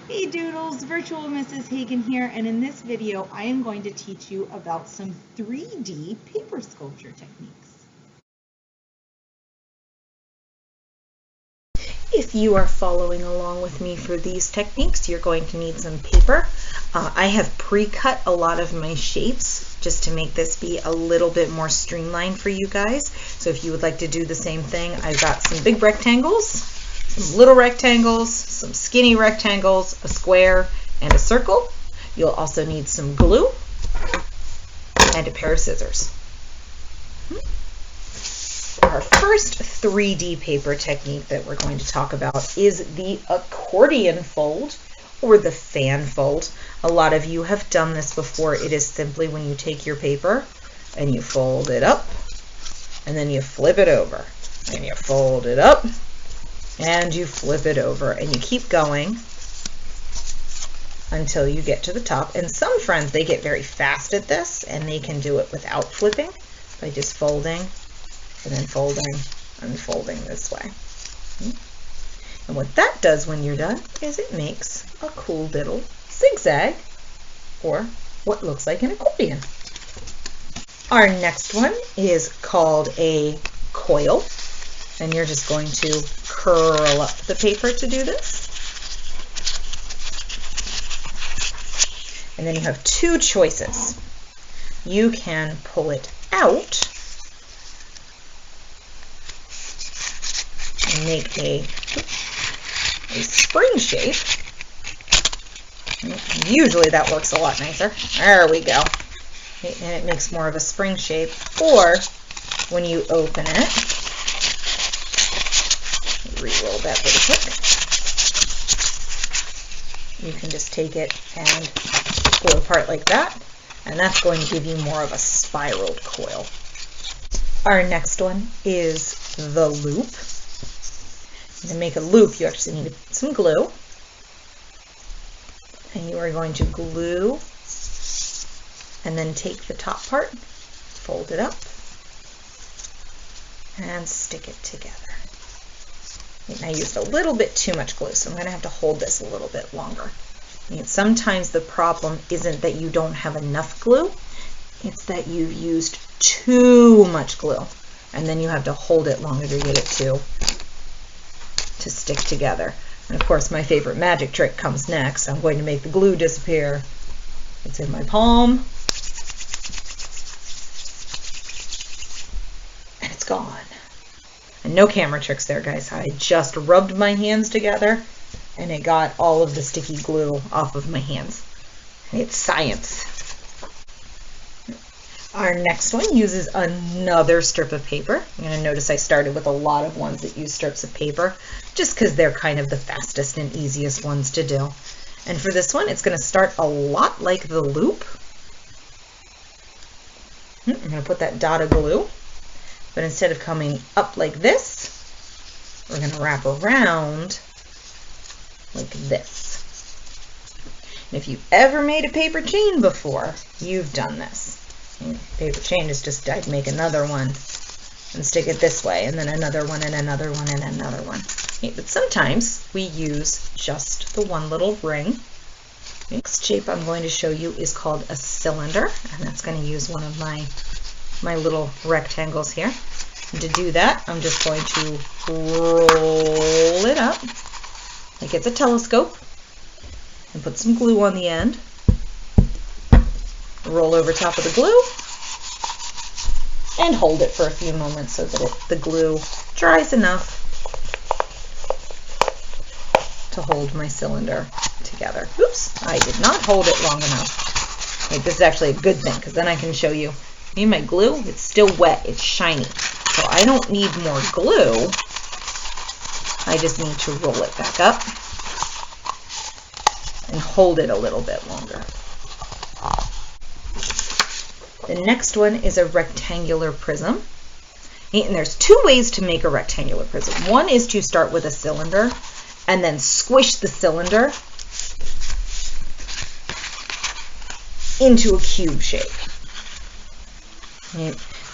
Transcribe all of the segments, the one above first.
Hey Doodles, Virtual Mrs. Hagen here, and in this video I am going to teach you about some 3D paper sculpture techniques. If you are following along with me for these techniques, you're going to need some paper. I have pre-cut a lot of my shapes just to make this be a little bit more streamlined for you guys. So if you would like to do the same thing, I've got some big rectangles, some little rectangles, some skinny rectangles, a square, and a circle. You'll also need some glue and a pair of scissors. Our first 3D paper technique that we're going to talk about is the accordion fold or the fan fold. A lot of you have done this before. It is simply when you take your paper and you fold it up and then you flip it over and you fold it up and you flip it over and you keep going until you get to the top. And some friends, they get very fast at this and they can do it without flipping by just folding and then folding and folding this way. And what that does when you're done is it makes a cool little zigzag or what looks like an accordion. Our next one is called a coil, and you're just going to curl up the paper to do this. And then you have two choices. You can pull it out and make a spring shape. Usually that works a lot nicer. There we go. And it makes more of a spring shape. Or when you open it, re-roll that really quick. You can just take it and pull it apart like that, and that's going to give you more of a spiraled coil. Our next one is the loop. To make a loop, you actually need some glue, and you are going to glue and then take the top part, fold it up, and stick it together. And I used a little bit too much glue, so I'm going to have to hold this a little bit longer. And sometimes the problem isn't that you don't have enough glue, it's that you've used too much glue, and then you have to hold it longer to get it to stick together. And of course, my favorite magic trick comes next. I'm going to make the glue disappear. It's in my palm, and it's gone. And no camera tricks there, guys. I just rubbed my hands together and it got all of the sticky glue off of my hands. It's science. Our next one uses another strip of paper. You're going to notice I started with a lot of ones that use strips of paper just because they're kind of the fastest and easiest ones to do. And for this one, it's going to start a lot like the loop. I'm going to put that dot of glue, but instead of coming up like this, we're going to wrap around like this. And if you've ever made a paper chain before, you've done this. Paper chain is just I'd make another one and stick it this way, and then another one and another one and another one. But sometimes we use just the one little ring. The next shape I'm going to show you is called a cylinder, and that's going to use one of my little rectangles here. And to do that, I'm just going to roll it up like it's a telescope and put some glue on the end. Roll over top of the glue and hold it for a few moments so that the glue dries enough to hold my cylinder together. Oops, I did not hold it long enough. This is actually a good thing because then I can show you. See my glue? It's still wet, it's shiny. So I don't need more glue. I just need to roll it back up and hold it a little bit longer. The next one is a rectangular prism. And there's two ways to make a rectangular prism. One is to start with a cylinder and then squish the cylinder into a cube shape.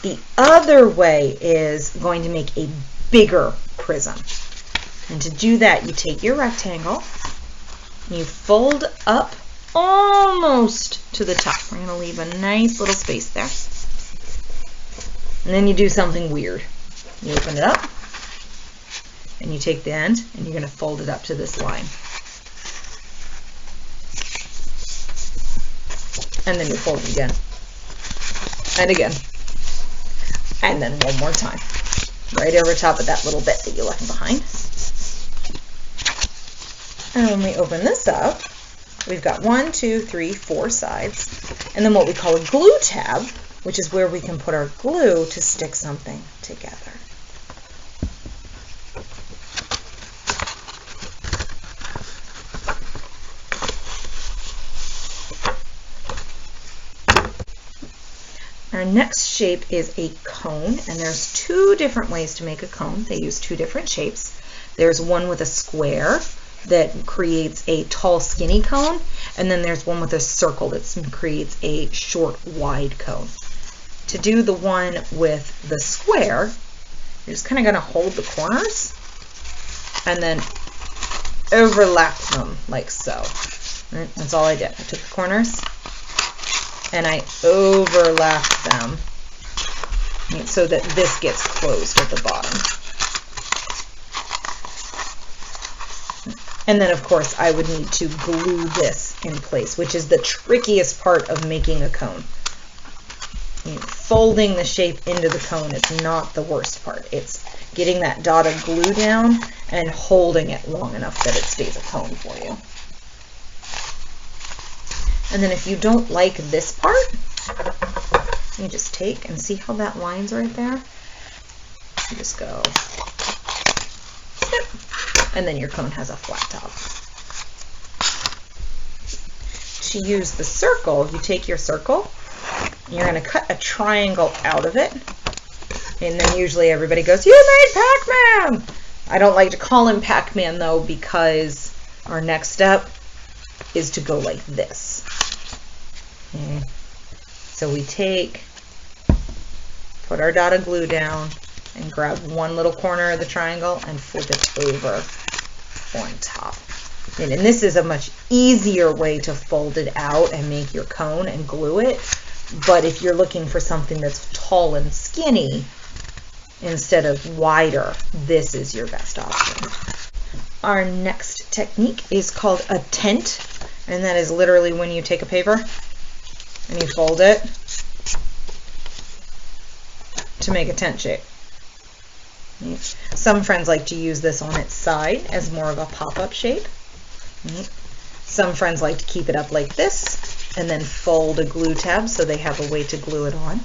The other way is going to make a bigger prism. And to do that, you take your rectangle You fold up almost to the top. We're going to leave a nice little space there. And then you do something weird. You open it up, and you take the end, and you're going to fold it up to this line. And then you fold it again. And again. And then one more time. Right over top of that little bit that you left behind. And when we open this up, we've got 1, 2, 3, 4 sides. And then what we call a glue tab, which is where we can put our glue to stick something together. Our next shape is a cone, and there's 2 different ways to make a cone. They use 2 different shapes. There's one with a square that creates a tall, skinny cone, and then there's one with a circle that creates a short, wide cone. To do the one with the square, you're just kind of going to hold the corners and then overlap them like so. Right? That's all I did. I took the corners and I overlapped them so that this gets closed at the bottom. And then, of course, I would need to glue this in place, which is the trickiest part of making a cone. Folding the shape into the cone is not the worst part. It's getting that dot of glue down and holding it long enough that it stays a cone for you. And then if you don't like this part, you just take and see how that line's right there? You just go, snip, and then your cone has a flat top. To use the circle, you take your circle, you're going to cut a triangle out of it, and then usually everybody goes, "You made Pac-Man!" I don't like to call him Pac-Man though, because our next step is to go like this. Okay. So we put our dot of glue down and grab one little corner of the triangle and flip it over on top. And this is a much easier way to fold it out and make your cone and glue it. But if you're looking for something that's tall and skinny instead of wider, this is your best option. Our next technique is called a tent, and that is literally when you take a paper and you fold it to make a tent shape. Some friends like to use this on its side as more of a pop-up shape. Some friends like to keep it up like this and then fold a glue tab so they have a way to glue it on.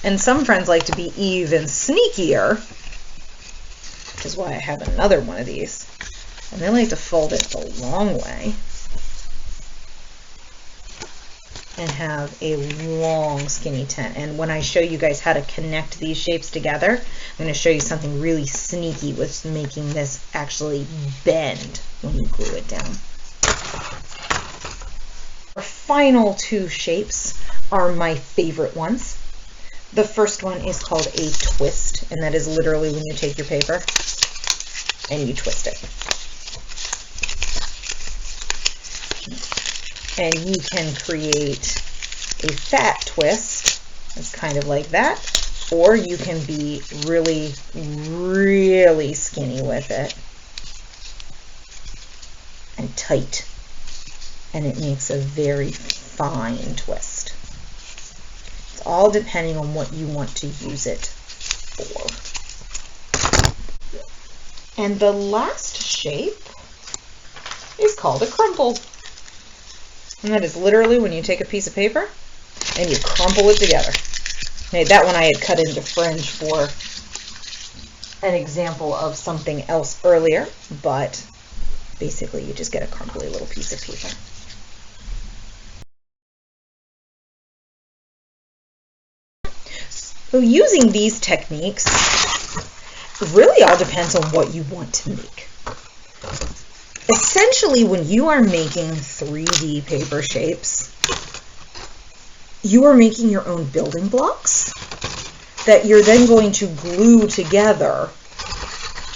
And some friends like to be even sneakier, which is why I have another one of these. And they like to fold it the long way and have a long skinny tent. And when I show you guys how to connect these shapes together, I'm going to show you something really sneaky with making this actually bend when you glue it down. Our final 2 shapes are my favorite ones. The first one is called a twist, and that is literally when you take your paper and you twist it. And you can create a fat twist. It's kind of like that. Or you can be really, really skinny with it and tight. And it makes a very fine twist. It's all depending on what you want to use it for. And the last shape is called a crumple. And that is literally when you take a piece of paper and you crumple it together. Okay, that one I had cut into fringe for an example of something else earlier, but basically you just get a crumbly little piece of paper. So using these techniques really all depends on what you want to make. Essentially, when you are making 3D paper shapes, you are making your own building blocks that you're then going to glue together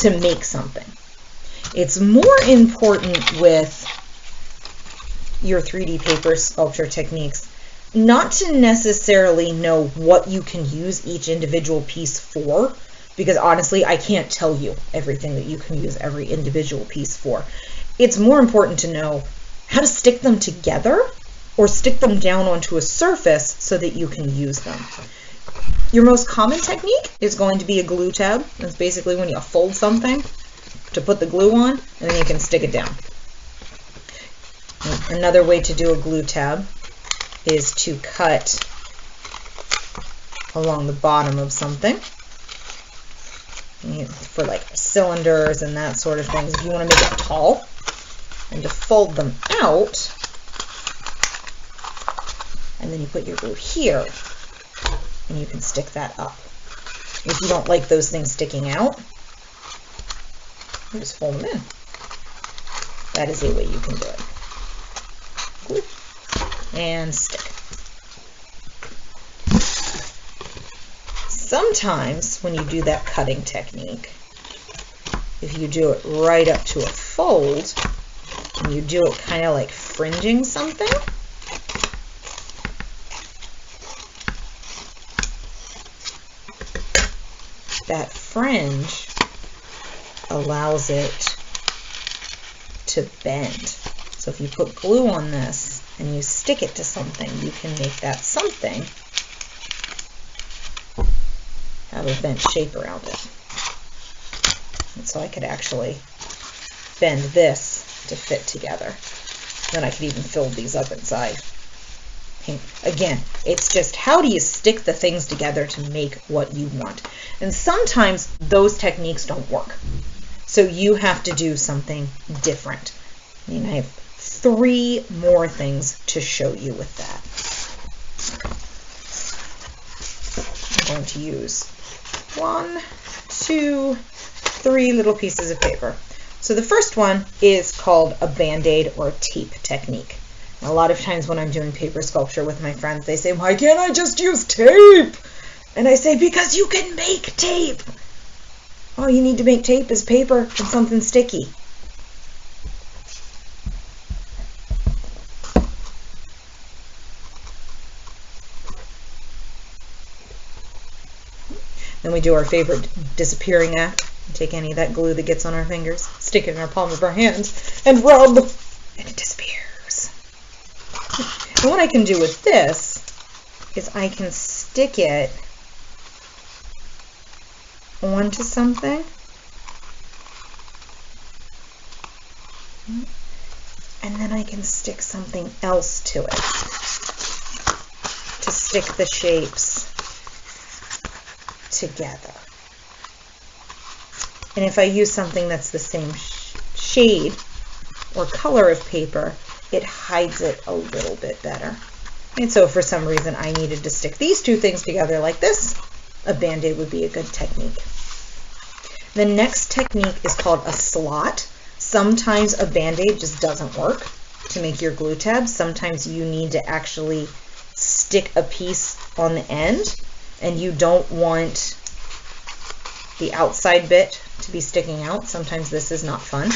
to make something. It's more important with your 3D paper sculpture techniques not to necessarily know what you can use each individual piece for, because honestly, I can't tell you everything that you can use every individual piece for. It's more important to know how to stick them together or stick them down onto a surface so that you can use them. Your most common technique is going to be a glue tab. That's basically when you fold something to put the glue on, and then you can stick it down. Another way to do a glue tab is to cut along the bottom of something for like cylinders and that sort of things. If you want to make it tall, and to fold them out, and then you put your glue here, and you can stick that up. If you don't like those things sticking out, you just fold them in. That is a way you can do it. Glue and stick. Sometimes when you do that cutting technique, if you do it right up to a fold, and you do it kind of like fringing something, that fringe allows it to bend. So if you put glue on this and you stick it to something, you can make that something have a bent shape around it. And so I could actually bend this to fit together. Then I could even fill these up inside. And again, it's just how do you stick the things together to make what you want. And sometimes those techniques don't work. So you have to do something different. I mean, I have 3 more things to show you with that. I'm going to use 1, 2, 3 little pieces of paper. So the first one is called a BandAid or tape technique. A lot of times when I'm doing paper sculpture with my friends, they say, why can't I just use tape? And I say, because you can make tape. All you need to make tape is paper and something sticky. Then we do our favorite disappearing act. Take any of that glue that gets on our fingers, stick it in our palm of our hands, and rub, and it disappears. And what I can do with this is I can stick it onto something, and then I can stick something else to it to stick the shapes together. And if I use something that's the same shade or color of paper, it hides it a little bit better. And so if for some reason I needed to stick these 2 things together like this, a BandAid would be a good technique. The next technique is called a slot. Sometimes a BandAid just doesn't work to make your glue tabs. Sometimes you need to actually stick a piece on the end, and you don't want the outside bit to be sticking out. Sometimes this is not fun.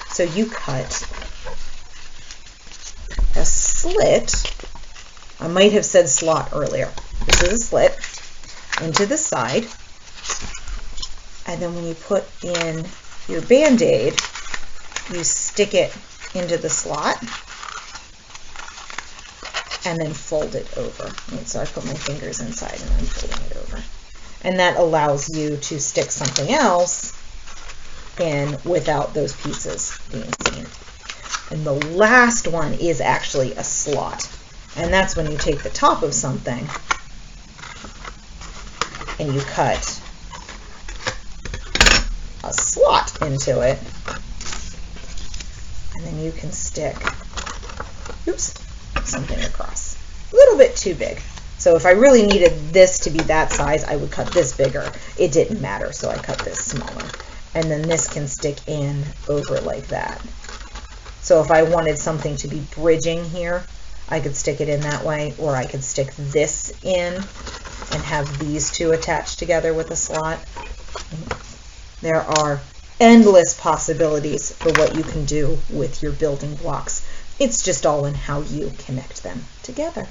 So you cut a slit. I might have said slot earlier. This is a slit into the side. And then when you put in your BandAid, you stick it into the slot and then fold it over. And so I put my fingers inside and I'm folding it over. And that allows you to stick something else in without those pieces being seen. And the last one is actually a slot. And that's when you take the top of something and you cut a slot into it. And then you can stick, something across. A little bit too big. So if I really needed this to be that size, I would cut this bigger. It didn't matter, so I cut this smaller. And then this can stick in over like that. So if I wanted something to be bridging here, I could stick it in that way, or I could stick this in and have these 2 attached together with a slot. There are endless possibilities for what you can do with your building blocks. It's just all in how you connect them together.